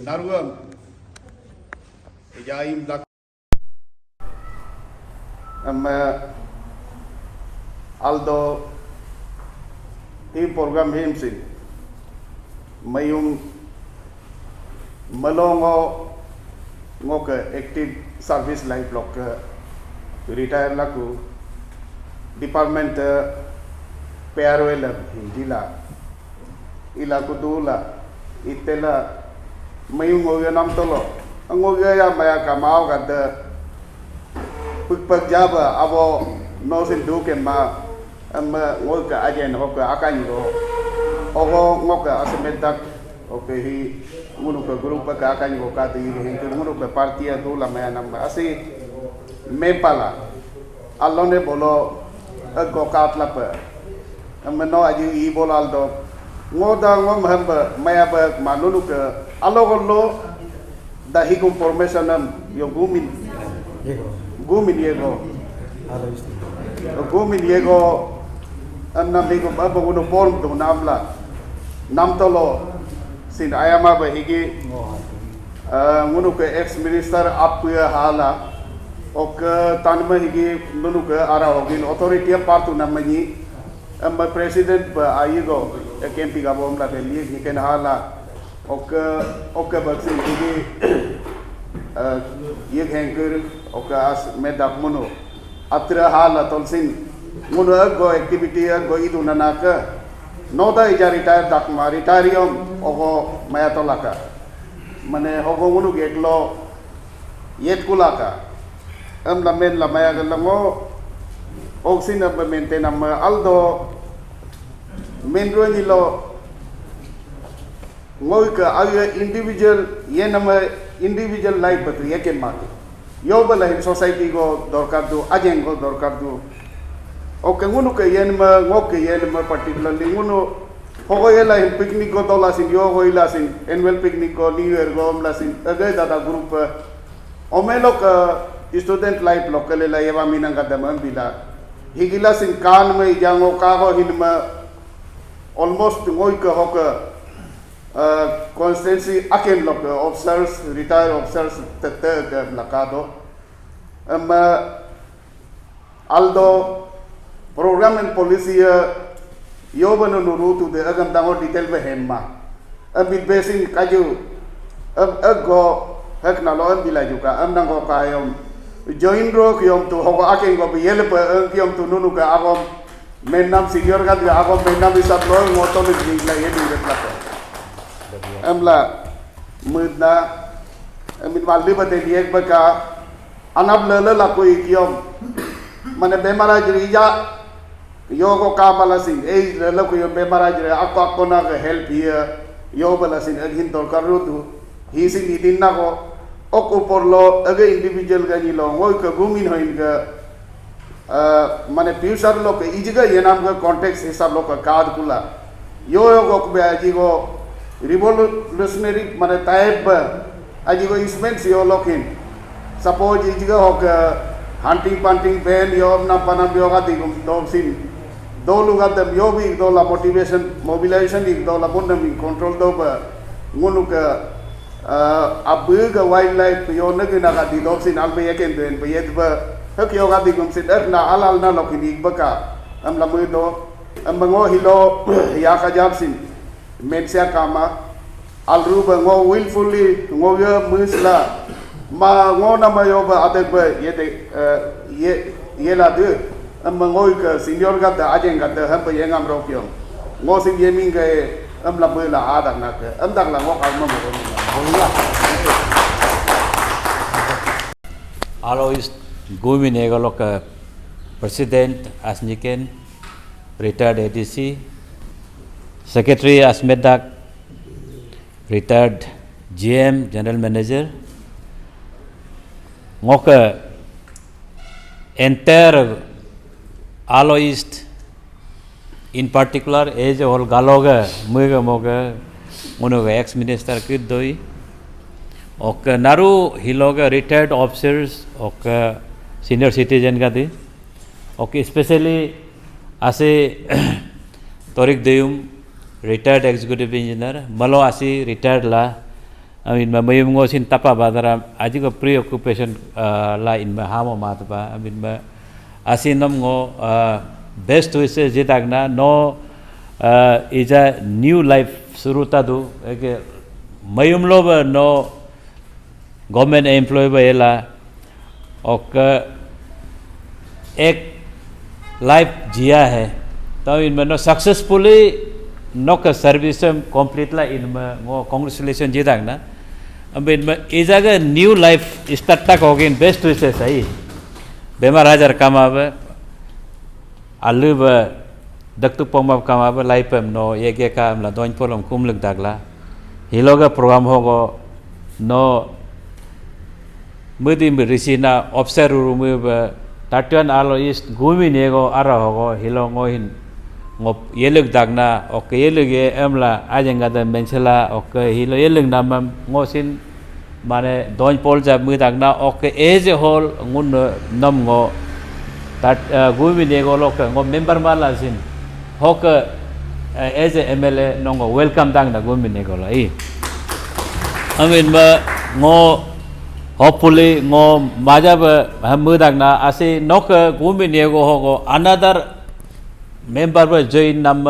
Naruam Jaim dak Aldo tim program himsin mayung malongo ngoke active service life block retire laku department payroll hindila ilaku dula itela mayung ngoge nam tolo ngoge ya maya kamau kada pag jaba abo no sin duken ma ngoge ajen hoka akan go ogo ngoge asemedak oke hi munu ke grup ka akan go ka ti hintu munu ke partia dula maya nam asi mepala allone bolo go katla pa no aji i bolal do ngoda ngom hamba maya ba manulu ke allo da higum formation yo gumin yego gumin yego annam higum ba guno form do namla namtolo sin ayama ba higi ngunu ke ex minister apya hala ok tanma higi nunu ke ara hogin authority partu namani amma president ba ayigo kempi gabom la deli hiken hala ok baksin higi yeg hanker ok as medak munu atra hala tolsin munu go activity go idu nanaka noda ija retire dak ma retirium ogo maya tolaka mane hogo munu geklo yet kulaka am lamen la maya galango oxin ab maintain am aldo menro ni lo ngoi ka ayo individual ye nama individual life but ye ken ma yo bala in society go dorkar du ajen go dorkar du oke ngunu ke yen ma ngoke yen ma particularly ngunu hogo yela in picnic go dola sin yo go ila sin annual picnic go new year go amla sin agai data group omelo ka student life local la yewa minang kada bila higila sin kan me jango ka go hinma almost ngoi ka hoka constituency aken lok officers retired officers tete lakado aldo program and policy yo bano nuru tu de agam dango detail be henma bit basing kaju go hak na lo bila juga am nango kayom join ro kyom tu hogo aken go yele pa kyom tu nunu ka agom menam senior ka dia agom menam isat lo ngoto ni la ye ni betla amla mudna amin walli bate liek baka anab lele la koi kyom mane bemara jrija yogo kamala sing lele ko yom bemara jre akko na help here yo bala sing agin dor karudu hi sing idin na ko ok por lo age individual ga ni lo ngoi ka gumin hoin ga mane future lo ke ijiga yenam ga context hisab lo ka kad kula yo go be aji go revolutionary mane type aji go ismen si yo lokin suppose ijiga ho ka hunting punting ban yo na panam yo ga digum do sin do luga dem yo bi do la motivation mobilization ik do la bondam control do ba ngunu ka abuga wildlife yo nagina ga di do sin albe yeken den be yet ba hak yo ga digum sin na alal na lokini baka am la mu do am ngo hilo ya ka jam sin mensia kama alru ba ngo willfully ngo ya musla ma ngo na ma yo ba ade ba ye la de am ngo ka senior ga da ajen ga da ham ba yengam ro kyong ngo sin ye ming ga am la ba la adak na ka am dak la ngo ka ma mo Aalo East Gumin Yego President Asniken, retired ADC, Secretary Asmedak, retired GM General Manager, ngoka entire Aalo East in particular age all galoga muga moga munuga ex minister kidoi och naru hiloga retired officers och senior citizen ka di och especially ase Torik Diyum retired executive engineer malo asi retired la I mean mayum ngo sin tapa badara aji ko preoccupation la in ma hamo matba I mean ma asinam ngo best wishes jitagna no is a new life suruta du ke mayum lo no government employee ba ela और एक life जिया है तो इनमें no successfully no का service complete ला इनमें वो congratulation जीता ना अब इनमें इस जगह न्यू लाइफ स्टार्ट तक होगी इन बेस्ट विशेष है बेमार हजार कमावे आलू ब दक्तु पंबाब कमावे लाइफ में नो ये क्या काम ला दोन पोलम कुमलक दागला हिलोगा प्रोग्राम होगो नो मुदी में रिसीना ऑफिसर रूम में ताट्यान Aalo East Gumin Yego ara hogo hilongo hin ngop yelug dagna ok yelug ye emla ajenga da menchela ok hilo yelug namam ngosin mane don pol jab mu dagna ok as a whole ngun nam ngo tat Gumin Yego lok ngo member mala sin hok as a MLA nongo welcome dagna Gumin Yego la I amin ma ngo hopefully ngo majab hamudagna ase nok Gumin Yego hogo another member ba join nam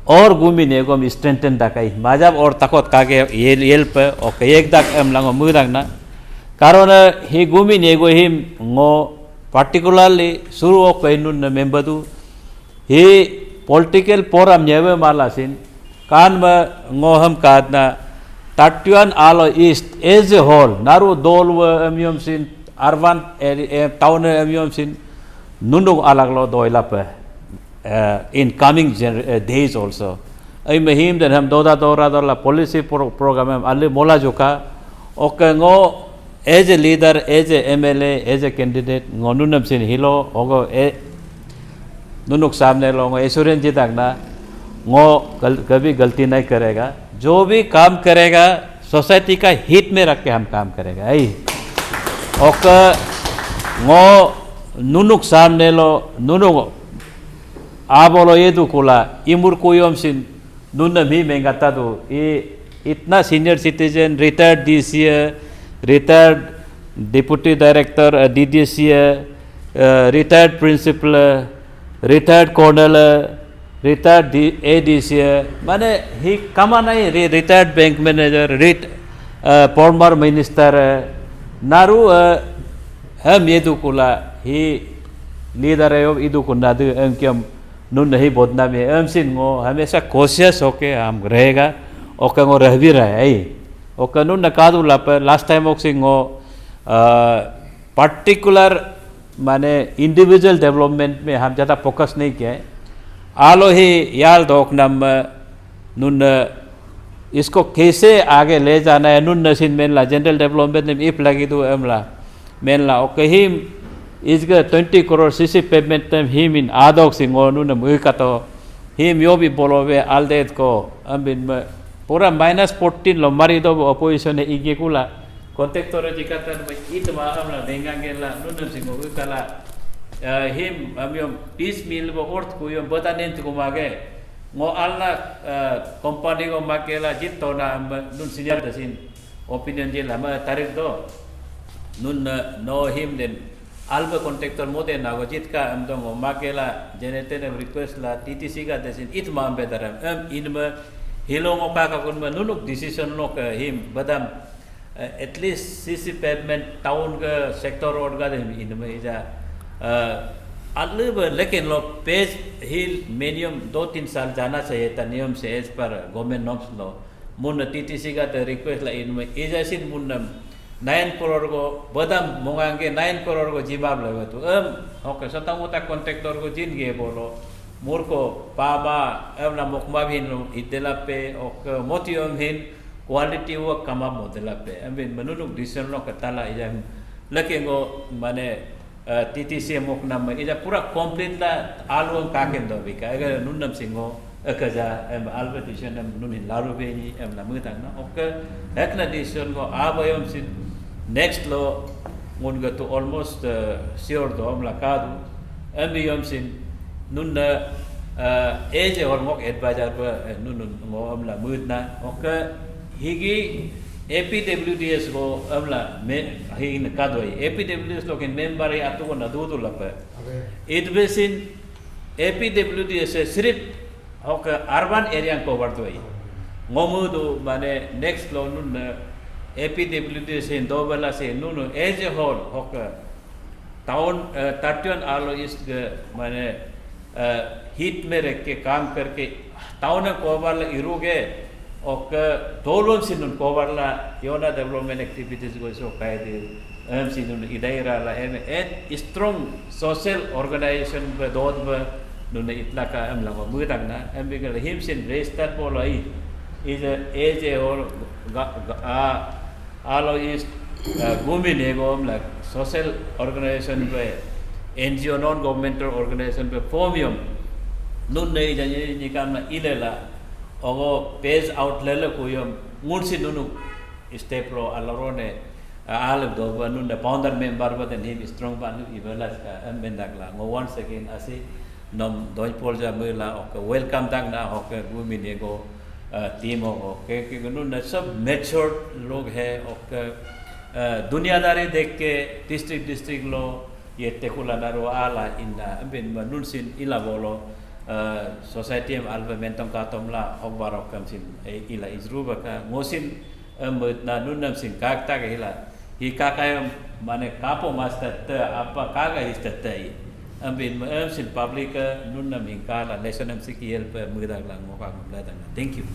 और Gumin Yego mi strengthen dakai majab और takot kage yel pe ok ek dak em lango mudagna karon he Gumin Yego him ngo particularly suru ok inun member du he political forum nyeve malasin kan ma ngo ham kadna Tatyuan Aalo East as a whole, naru dolwa emium sin, urban town emium sin, nunung alaglo doilap in coming days also. I mahim then ham doda la policy program ali mola joka, okay ngo as a leader, as a MLA, as a candidate, ngo nunam sin hilo, ogo nunuk samne lo ngo assurance jitagna, ngo कभी गलती नहीं करेगा जो भी काम करेगा society का हित में रख के हम काम करेगा आई और ngo nunuk सामने लो nunuk आबोलो ये तो कोला इमुर कोयम सिन नुन भी मेंगाता तो ये इतना senior citizen retired DCA retired deputy director DDCA retired principal retired colonel retired ADCA माने ही कमा नहीं retired bank manager former minister नारू हम ये दुकुला ही लीडर है वो इधु कुन्ना दु हम क्या नुन नहीं बोलना में हम सिंगो हमेशा कोशिश होके हम रहेगा और कंगो रह भी रहे है और कानून नकादु लापर लास्ट टाइम वो सिंगो particular माने individual development में हम ज़्यादा फोकस नहीं किया है आलो ही याल दोक नम नुन इसको कैसे आगे ले जाना है नुन नसीन मेनला जनरल डेवलपमेंट में इफ लगी तो एमला मेनला और कहीं इसके 20 करोड़ सीसी पेमेंट में ही मिन आदोक सिंगो नुन मुइका तो हिम यो भी बोलो वे आलदेत को अम्बिन में पूरा -14 लो मारी तो अपोजिशन है इगे कुला कॉन्टेक्टर जिकातर में इतवा हमला देंगांगेला नुन सिंगो उकला him amiom peace meal bo ort ko yom batanen ko mage ngo alna company ko makela jitto na nun senior dasin opinion je lama tarik do nun no him den alba contractor mode na go jitka am do ngo makela geneten request la TTC ga dasin it mam bedaram inma hilong ka ka kun nunuk decision no ka him badam at least CC pavement town ka sector road ga inma ija अलग लेकिन लो page हिल minimum 2-3 साल जाना चाहिए था नियम से as per government norms लो मुन TTC का तो रिक्वेस्ट ला इनमें इजासिन मुन 9 करोड़ को बदाम मोंगांगे 9 करोड़ को जिबाब लगा तो ओके सता मोटा कॉन्ट्रैक्टर को जिन गए बोलो मोर को पाबा ना मुकमा भी इतला पे और मोतियम हिन क्वालिटी वो कमा मोदला पे अभी मनुनुक डिसीजन लो कताला इजा लेकिन वो माने TTC mok nam ija pura complete la alwang kaken do bika agar nunnam singo kerja alba edition nun in laru beni la mutang na ok ekna edition go abayom sin next lo ngun go to almost sure do la kadu ambiyom sin nun na age or ngok advisor ba nun ngo la mutna ok higi APWDS go amla me hin kadoi APWDS lo ken member ya to na du la pa it besin APWDS sirip hoka urban area cover to ngomu do mane next lo nun APWDS in dobala se nun as a whole hoka town 31 Aalo East mane heat में रह के काम करके town कोबाला इरुगे और दोलों से नुन कोबाला योना development activities को इसको कह दे से नुन इधर आला है में स्ट्रॉन्ग सोशल ऑर्गेनाइजेशन पे दोद पे नुन इतना का हम लोग मुझे ना हम भी कर हिम से रेस्टर पोलो ही इज एज और Aalo East Gumin Yego हम लोग सोशल ऑर्गेनाइजेशन पे NGO non governmental organization पे फॉर्मियम nun nei janye ni kam na ilela ogo page out lele ko yom ngursi nunu step lo alorone alab do nun the founder member but then him strong ban ibelas ka ambendakla ngo once again asi nom doi polja mela ok welcome tang na ok Gumin Yego team ho ke nun na sab matured log hai ok दुनियादारी देख के district लो ये तेकुला नारो आला इन्ना बिन nun sin ila bolo society am alba mentong katom la hokbarok kam sin ila izruba ka ngosin na nunam sin kakta ka hila hi kakayam mane kapo master te apa kaga istatai ambin sin public nunam hingkala national sikil pe mudag lang mo ka thank you